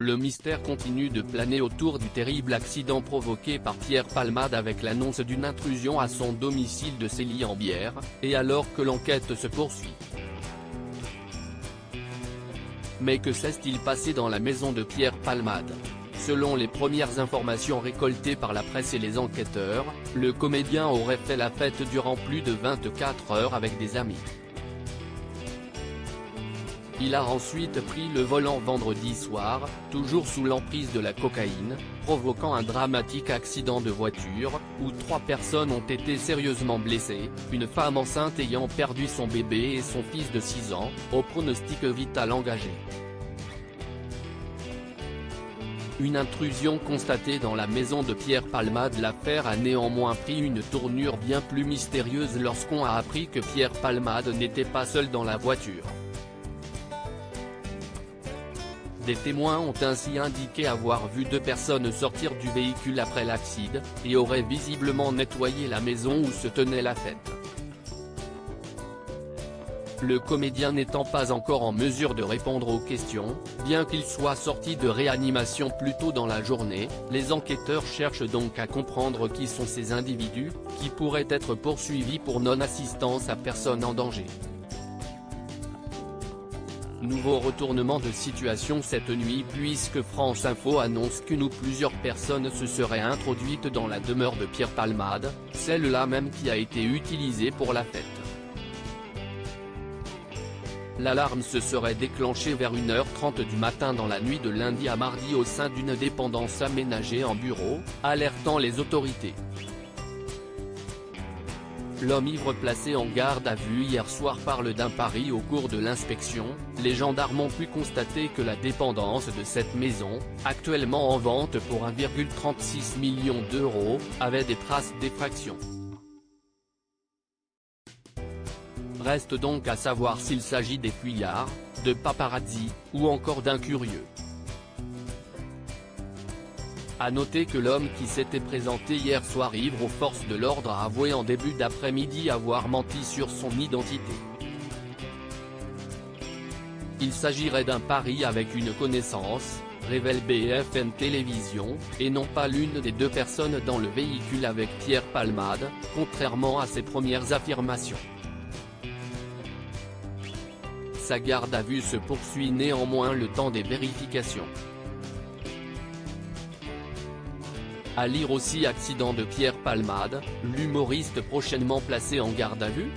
Le mystère continue de planer autour du terrible accident provoqué par Pierre Palmade avec l'annonce d'une intrusion à son domicile de Célie-en-Bière, et alors que l'enquête se poursuit. Mais que s'est-il passé dans la maison de Pierre Palmade? Selon les premières informations récoltées par la presse et les enquêteurs, le comédien aurait fait la fête durant plus de 24 heures avec des amis. Il a ensuite pris le volant vendredi soir, toujours sous l'emprise de la cocaïne, provoquant un dramatique accident de voiture, où 3 personnes ont été sérieusement blessées, une femme enceinte ayant perdu son bébé et son fils de 6 ans, au pronostic vital engagé. Une intrusion constatée dans la maison de Pierre Palmade. L'affaire a néanmoins pris une tournure bien plus mystérieuse lorsqu'on a appris que Pierre Palmade n'était pas seul dans la voiture. Des témoins ont ainsi indiqué avoir vu 2 personnes sortir du véhicule après l'accident, et auraient visiblement nettoyé la maison où se tenait la fête. Le comédien n'étant pas encore en mesure de répondre aux questions, bien qu'il soit sorti de réanimation plus tôt dans la journée, les enquêteurs cherchent donc à comprendre qui sont ces individus, qui pourraient être poursuivis pour non-assistance à personne en danger. Nouveau retournement de situation cette nuit puisque France Info annonce qu'une ou plusieurs personnes se seraient introduites dans la demeure de Pierre Palmade, celle-là même qui a été utilisée pour la fête. L'alarme se serait déclenchée vers 1h30 du matin dans la nuit de lundi à mardi au sein d'une dépendance aménagée en bureau, alertant les autorités. L'homme ivre placé en garde à vue hier soir parle d'un pari au cours de l'inspection. Les gendarmes ont pu constater que la dépendance de cette maison, actuellement en vente pour 1,36 million d'euros, avait des traces d'effraction. Reste donc à savoir s'il s'agit des fuyards, de paparazzi, ou encore d'un curieux. A noter que l'homme qui s'était présenté hier soir ivre aux forces de l'ordre a avoué en début d'après-midi avoir menti sur son identité. Il s'agirait d'un pari avec une connaissance, révèle BFM Télévision, et non pas l'une des 2 personnes dans le véhicule avec Pierre Palmade, contrairement à ses premières affirmations. Sa garde à vue se poursuit néanmoins le temps des vérifications. À lire aussi accident de Pierre Palmade, l'humoriste prochainement placé en garde à vue ?